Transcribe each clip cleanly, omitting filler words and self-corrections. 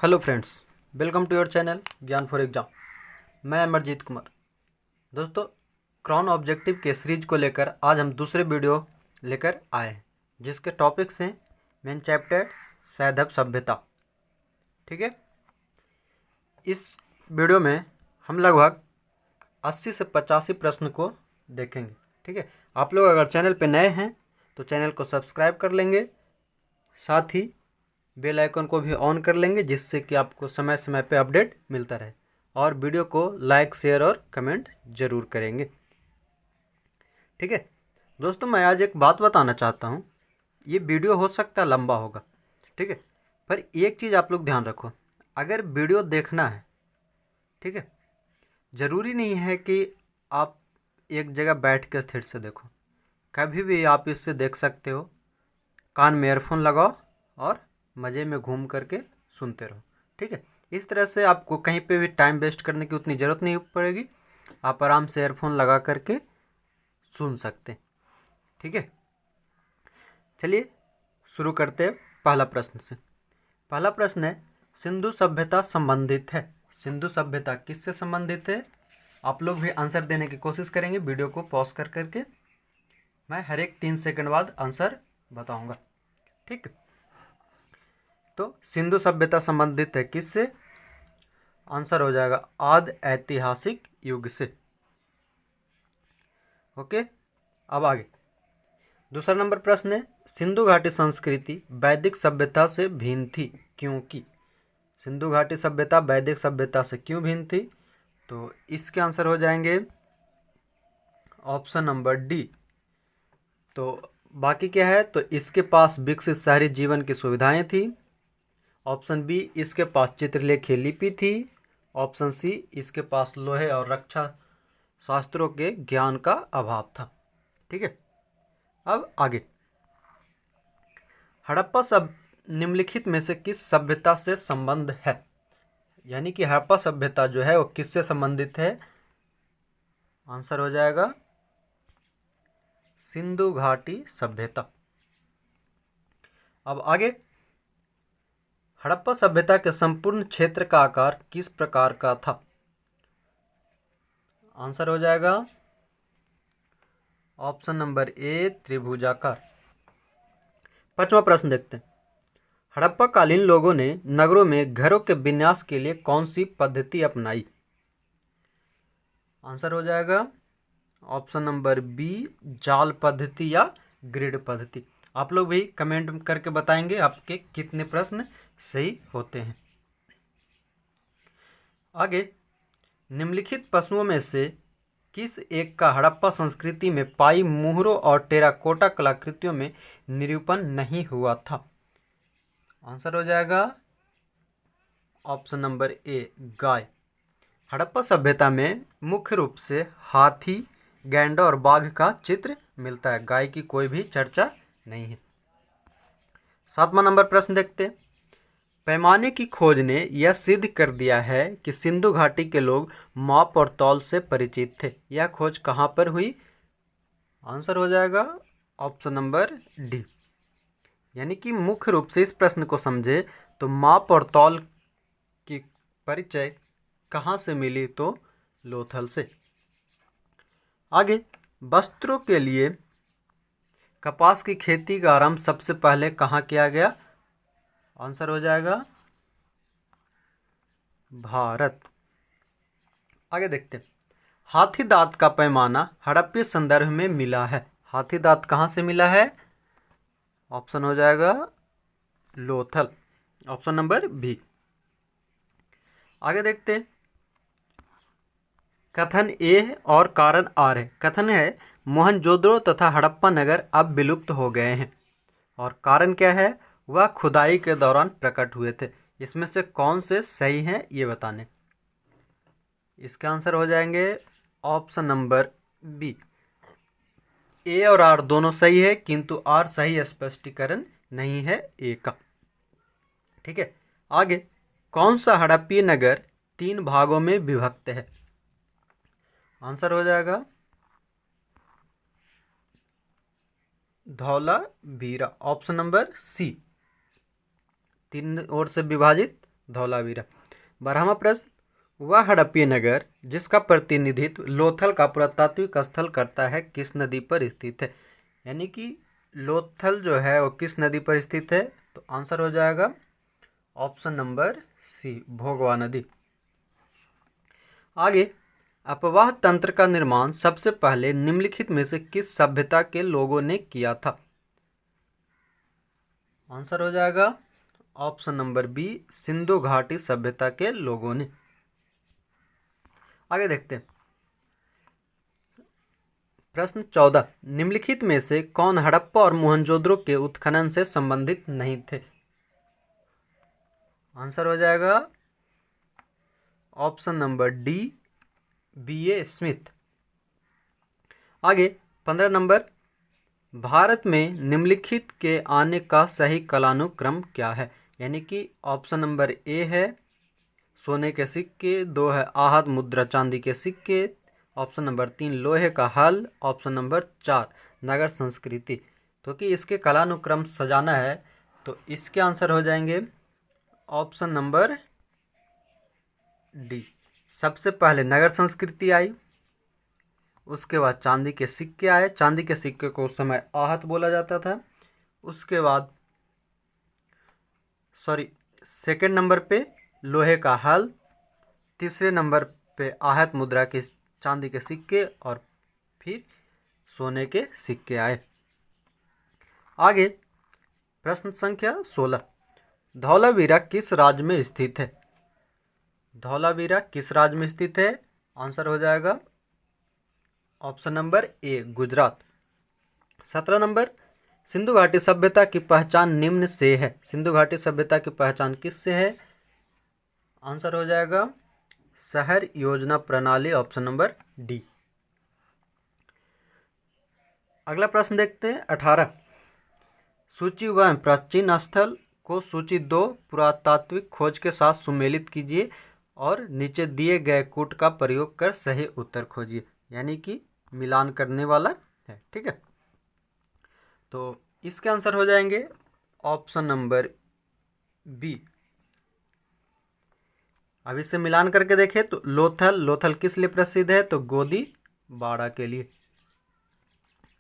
Hello friends, welcome to your channel Gyan for exam. मैं अमरजीत कुमार। दोस्तों, crown objective के series को लेकर आज हम दूसरे वीडियो लेकर आए हैं, जिसके टॉपिक्स हैं मेन चैप्टर सैंधव सभ्यता। ठीक है, इस वीडियो में हम लगभग 80 से 85 प्रश्न को देखेंगे। ठीक है, आप लोग अगर चैनल पर नए हैं तो चैनल को सब्सक्राइब कर लेंगे, साथ ही बेल आइकन को भी ऑन कर लेंगे, जिससे कि आपको समय समय पे अपडेट मिलता रहे। और वीडियो को लाइक, शेयर और कमेंट जरूर करेंगे। ठीक है दोस्तों, मैं आज एक बात बताना चाहता हूँ। ये वीडियो हो सकता है लंबा होगा, ठीक है, पर एक चीज़ आप लोग ध्यान रखो। अगर वीडियो देखना है, ठीक है, ज़रूरी नहीं है कि आप एक जगह बैठ के स्थिर से देखो। कभी भी आप इससे देख सकते हो। कान में ईयरफोन लगाओ और मज़े में घूम करके सुनते रहो। ठीक है, इस तरह से आपको कहीं पे भी टाइम वेस्ट करने की उतनी ज़रूरत नहीं पड़ेगी। आप आराम से ईयरफोन लगा करके सुन सकते हैं। ठीक है, चलिए शुरू करते हैं पहला प्रश्न से। पहला प्रश्न है, सिंधु सभ्यता संबंधित है। सिंधु सभ्यता किससे संबंधित है? आप लोग भी आंसर देने की कोशिश करेंगे। वीडियो को पॉज कर करके मैं हर एक 3 सेकंड बाद आंसर बताऊंगा। ठीक, तो सिंधु सभ्यता संबंधित है किससे? आंसर हो जाएगा आदि ऐतिहासिक युग से। ओके, अब आगे दूसरा नंबर प्रश्न है, सिंधु घाटी संस्कृति वैदिक सभ्यता से भिन्न थी क्योंकि? सिंधु घाटी सभ्यता वैदिक सभ्यता से क्यों भिन्न थी? तो इसके आंसर हो जाएंगे ऑप्शन नंबर डी। तो बाकी क्या है? तो इसके पास विकसित शहरी जीवन की सुविधाएं थी। ऑप्शन बी, इसके पास चित्रलेखी लिपि थी। ऑप्शन सी, इसके पास लोहे और रक्षा शास्त्रों के ज्ञान का अभाव था। ठीक है, अब आगे, हड़प्पा सब निम्नलिखित में से किस सभ्यता से संबंध है? यानी कि हड़प्पा सभ्यता जो है वो किससे संबंधित है? आंसर हो जाएगा सिंधु घाटी सभ्यता। अब आगे, हड़प्पा सभ्यता के संपूर्ण क्षेत्र का आकार किस प्रकार का था? आंसर हो जाएगा ऑप्शन नंबर ए, त्रिभुजाकार। पांचवा प्रश्न देखते हैं, हड़प्पा कालीन लोगों ने नगरों में घरों के विन्यास के लिए कौन सी पद्धति अपनाई? आंसर हो जाएगा ऑप्शन नंबर बी, जाल पद्धति या ग्रिड पद्धति। आप लोग भी कमेंट करके बताएंगे आपके कितने प्रश्न सही होते हैं। आगे, निम्नलिखित पशुओं में से किस एक का हड़प्पा संस्कृति में पाई मुहरों और टेराकोटा कलाकृतियों में निरूपण नहीं हुआ था? आंसर हो जाएगा ऑप्शन नंबर ए, गाय। हड़प्पा सभ्यता में मुख्य रूप से हाथी, गैंडा और बाघ का चित्र मिलता है। गाय की कोई भी चर्चा नहीं है। 7वां नंबर प्रश्न देखते हैं, पैमाने की खोज ने यह सिद्ध कर दिया है कि सिंधु घाटी के लोग माप और तौल से परिचित थे। यह खोज कहाँ पर हुई? आंसर हो जाएगा ऑप्शन नंबर डी। यानी कि मुख्य रूप से इस प्रश्न को समझे तो माप और तौल की परिचय कहाँ से मिली? तो लोथल से। आगे, वस्त्रों के लिए कपास की खेती का आरंभ सबसे पहले कहाँ किया गया? आंसर हो जाएगा भारत। आगे देखते हैं, हाथी दांत का पैमाना हड़प्पा संदर्भ में मिला है। हाथी दांत कहाँ से मिला है? ऑप्शन हो जाएगा लोथल, ऑप्शन नंबर बी। आगे देखते हैं, कथन ए और कारण आर है। कथन है, मोहनजोदड़ो तथा हड़प्पा नगर अब विलुप्त हो गए हैं। और कारण क्या है? वह खुदाई के दौरान प्रकट हुए थे। इसमें से कौन से सही हैं ये बताने। इसके आंसर हो जाएंगे ऑप्शन नंबर बी। ए और आर दोनों सही है, किंतु आर सही स्पष्टीकरण नहीं है ए का। ठीक है, आगे, कौन सा हड़प्पीय नगर 3 भागों में विभक्त है? आंसर हो जाएगा धौलावीरा, ऑप्शन नंबर सी। 3 ओर से विभाजित धौलावीरा। 12वां प्रश्न, वह हड़प्पीय नगर जिसका प्रतिनिधित्व लोथल का पुरातात्विक स्थल करता है किस नदी पर स्थित है? यानी कि लोथल जो है वो किस नदी पर स्थित है? तो आंसर हो जाएगा ऑप्शन नंबर सी, भोगवा नदी। आगे, अपवाह तंत्र का निर्माण सबसे पहले निम्नलिखित में से किस सभ्यता के लोगों ने किया था? आंसर हो जाएगा ऑप्शन नंबर बी, सिंधु घाटी सभ्यता के लोगों ने। आगे देखते हैं प्रश्न 14, निम्नलिखित में से कौन हड़प्पा और मोहनजोदड़ो के उत्खनन से संबंधित नहीं थे? आंसर हो जाएगा option number D, B.A. Smith. आगे 15 नंबर, भारत में निम्नलिखित के आने का सही कालानुक्रम क्या है? यानी कि ऑप्शन नंबर ए है सोने के सिक्के, 2 है आहत मुद्रा चांदी के सिक्के, ऑप्शन नंबर 3 लोहे का हल, ऑप्शन नंबर 4 नगर संस्कृति। तो कि इसके कालानुक्रम सजाना है तो इसके आंसर हो जाएंगे ऑप्शन नंबर डी। सबसे पहले नगर संस्कृति आई, उसके बाद चांदी के सिक्के आए, चांदी के सिक्के को उस समय आहत बोला जाता था। उसके बाद सेकंड नंबर पे लोहे का हल, तीसरे नंबर पे आहत मुद्रा के चांदी के सिक्के और फिर सोने के सिक्के आए। आगे प्रश्न संख्या 16, धौलावीरा किस राज्य में स्थित है? धौलावीरा किस राज्य में स्थित है? आंसर हो जाएगा option number A, Gujarat. 17 number, Sindhu घाटी सभ्यता की पहचान निम्न से है। सिंधु घाटी सभ्यता की पहचान किससे है? आंसर हो जाएगा शहर योजना प्रणाली, ऑप्शन नंबर डी। अगला प्रश्न देखते हैं 18, सूची 1 प्राचीन स्थल को सूची 2 पुरातात्विक खोज के साथ सुमेलित कीजिए और नीचे दिए गए कूट का प्रयोग कर सही उत्तर खोजिए। यानी कि मिलान करने वाला है, ठीक है। तो इसके आंसर हो जाएंगे ऑप्शन नंबर बी। अब इसे मिलान करके देखें तो लोथल किस लिए प्रसिद्ध है? तो गोदी बाड़ा के लिए।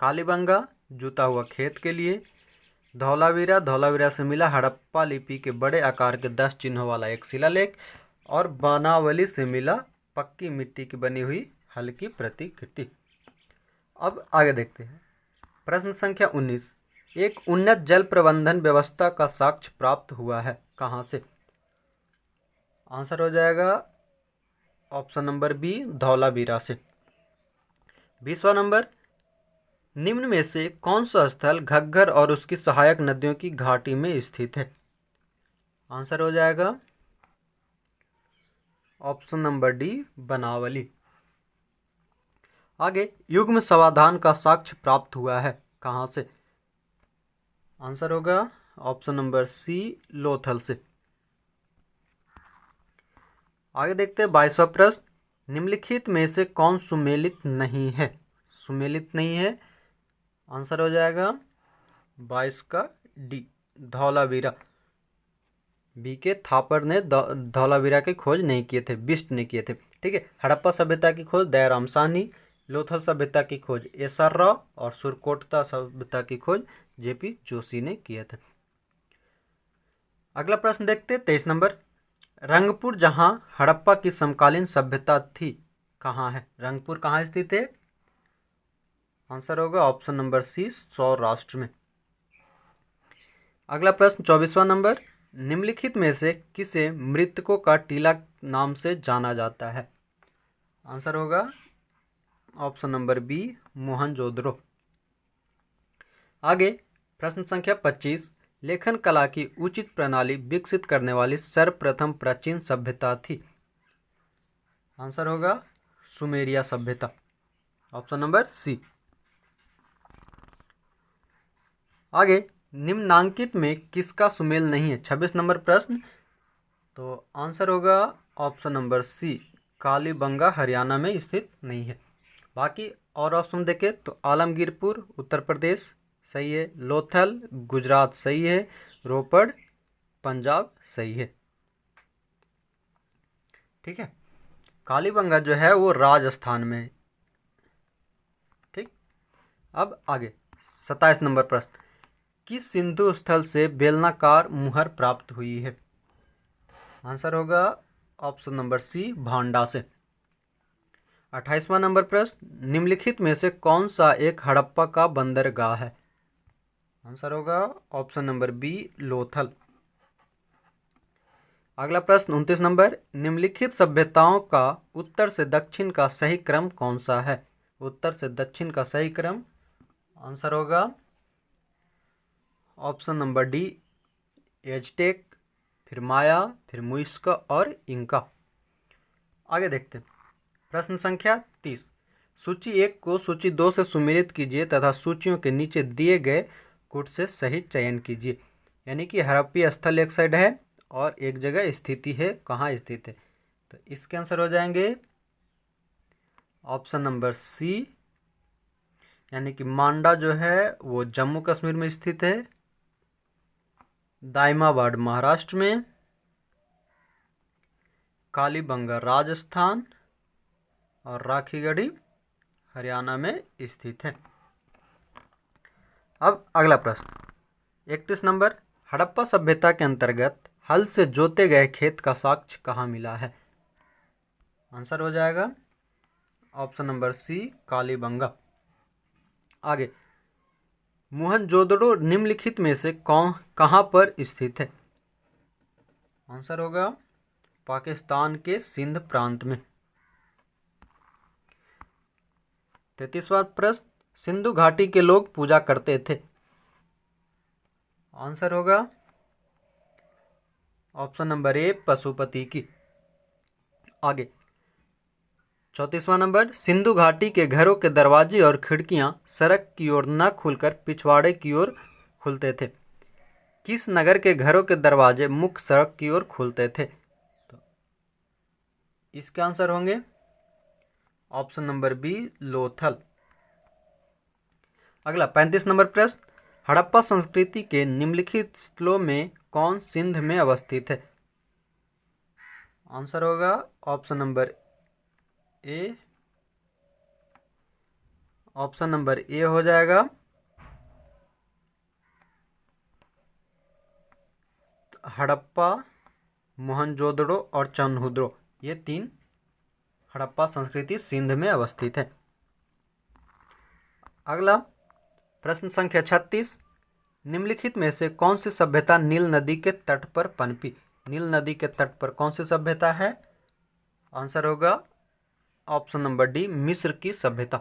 कालीबंगा जूता हुआ खेत के लिए। धौलावीरा से मिला हड़प्पा लिपि के बड़े आकार के 10 चिन्हों वाला एक शिलालेख। और बनावली से मिला पक्की मिट्टी की बनी हुई हल्की प्रतिकृति। अब आगे देखते हैं प्रश्न संख्या 19, एक उन्नत जल प्रबंधन व्यवस्था का साक्ष्य प्राप्त हुआ है कहाँ से? आंसर हो जाएगा ऑप्शन नंबर बी, धौलावीरा से। 20वां नंबर, निम्न में से कौन सा स्थल घग्गर और उसकी सहायक नदियों की घाटी में स्थित है? आंसर हो जाएगा ऑप्शन नंबर डी, बनावली। आगे युग्म समाधान का साक्ष्य प्राप्त हुआ है कहाँ से? आंसर होगा ऑप्शन नंबर सी, लोथल से। आगे देखते हैं 22वां प्रश्न, निम्नलिखित में से कौन सुमेलित नहीं है? सुमेलित नहीं है, आंसर हो जाएगा 22 का डी, धौलावीरा। B.K. थापर ने धौलावीरा की खोज नहीं किए थे, बिष्ट ने किए थे, ठीक है। हड़प्पा सभ्यता की खोज दयाराम साहनी, लोथल सभ्यता की खोज SR राव और सुरकोटता सभ्यता की खोज JP जोशी ने किए थे। अगला प्रश्न देखते हैं 23 नंबर, रंगपुर जहां हड़प्पा की समकालीन सभ्यता थी कहाँ है? रंगपुर कहाँ स्थित है? आंसर होगा ऑप्शन नंबर सी, सौराष्ट्र में। अगला प्रश्न 24वां नंबर, निम्नलिखित में से किसे मृतकों का टीला नाम से जाना जाता है? आंसर होगा ऑप्शन नंबर बी, मोहनजोदड़ो। आगे प्रश्न संख्या 25, लेखन कला की उचित प्रणाली विकसित करने वाली सर्वप्रथम प्राचीन सभ्यता थी? आंसर होगा सुमेरिया सभ्यता, ऑप्शन नंबर सी। आगे निम्नांकित में किसका सुमेल नहीं है? 26 नंबर प्रश्न, तो आंसर होगा option number C, Kalibangan Haryana में स्थित नहीं है। बाकी और ऑप्शन देखें तो आलमगीरपुर उत्तर प्रदेश सही है, लोथल गुजरात सही है, रोपड़ पंजाब सही है। ठीक है, कालीबंगा जो है वो राजस्थान में है। ठीक, अब आगे 27 नंबर प्रश्न, किस सिंधु स्थल से बेलनाकार मुहर प्राप्त हुई है? आंसर होगा ऑप्शन नंबर सी, भांडा से। 28वां नंबर प्रश्न, निम्नलिखित में से कौन सा एक हड़प्पा का बंदरगाह है? आंसर होगा ऑप्शन नंबर बी, लोथल। अगला प्रश्न 29 नंबर, निम्नलिखित सभ्यताओं का उत्तर से दक्षिण का सही क्रम कौन सा है? उत्तर से दक्षिण का सही क्रम आंसर होगा ऑप्शन नंबर डी, एज़टेक, फिर माया, फिर मुइस्क और इंका। आगे देखते हैं प्रश्न संख्या 30, सूची 1 को सूची 2 से सुमेलित कीजिए तथा सूचियों के नीचे दिए गए कूट से सही चयन कीजिए। यानी कि हड़प्पी स्थल एक साइड है और एक जगह स्थिति है, कहाँ स्थित है? तो इसके आंसर हो जाएंगे ऑप्शन नंबर सी, यानी कि मांडा जो है वो जम्मू कश्मीर में स्थित है, दाइमाबाद महाराष्ट्र में, कालीबंगा राजस्थान और राखीगढ़ी हरियाणा में स्थित है। अब अगला प्रश्न 31 नंबर, हड़प्पा सभ्यता के अंतर्गत हल से जोते गए खेत का साक्ष्य कहाँ मिला है? आंसर हो जाएगा ऑप्शन नंबर सी, कालीबंगा। आगे, मोहनजोदड़ो निम्नलिखित में से कहाँ पर स्थित है? आंसर होगा पाकिस्तान के सिंध प्रांत में। 33वां प्रश्न, सिंधु घाटी के लोग पूजा करते थे? आंसर होगा ऑप्शन नंबर ए, पशुपति की। आगे 34वां नंबर, सिंधु घाटी के घरों के दरवाजे और खिड़कियां सड़क की ओर न खुलकर पिछवाड़े की ओर खुलते थे। किस नगर के घरों के दरवाजे मुख्य सड़क की ओर खुलते थे? तो इसके आंसर होंगे ऑप्शन नंबर बी, लोथल। अगला 35 नंबर प्रश्न, हड़प्पा संस्कृति के निम्नलिखित स्थलों में कौन सिंध में अवस्थित है? आंसर होगा option number A, option number A हो जाएगा हड़प्पा, मोहनजोदड़ो और चन्हुद्रो, ये 3 हड़प्पा संस्कृति सिंध में अवस्थित है। अगला प्रश्न संख्या 36, निम्नलिखित में से कौन सी सभ्यता नील नदी के तट पर पनपी? नील नदी के तट पर कौन सी सभ्यता है? आंसर होगा ऑप्शन नंबर डी, मिस्र की सभ्यता।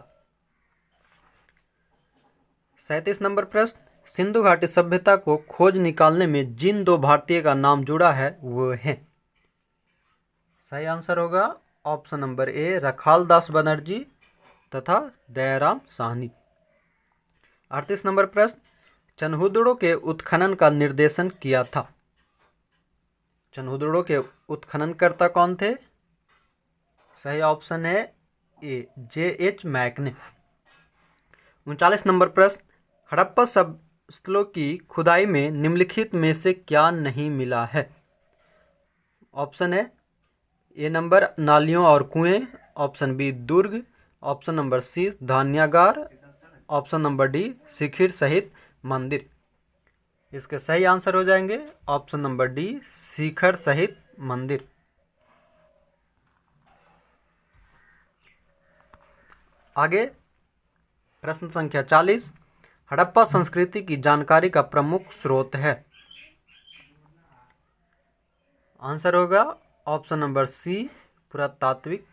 37 नंबर प्रश्न, सिंधु घाटी सभ्यता को खोज निकालने में जिन 2 भारतीय का नाम जुड़ा है वो हैं? सही आंसर होगा option number A, Rakhaldas Banerjee तथा दयाराम साहनी। 38 नंबर प्रश्न, चन्हुद्रो के उत्खनन का निर्देशन किया था? चन्हुद्रो के उत्खननकर्ता कौन थे? सही ऑप्शन है ए, J.H. मैक ने। 39 नंबर प्रश्न, हड़प्पा स्थलों की खुदाई में निम्नलिखित में से क्या नहीं मिला है? ऑप्शन है ए नंबर, नालियों और कुएं, ऑप्शन बी, दुर्ग, ऑप्शन नंबर सी, धान्यागार, ऑप्शन नंबर डी, शिखर सहित मंदिर। इसके सही आंसर हो जाएंगे ऑप्शन नंबर डी, शिखर सहित मंदिर। आगे प्रश्न संख्या 40, हड़प्पा संस्कृति की जानकारी का प्रमुख स्रोत है? आंसर होगा ऑप्शन नंबर सी, पुरातात्विक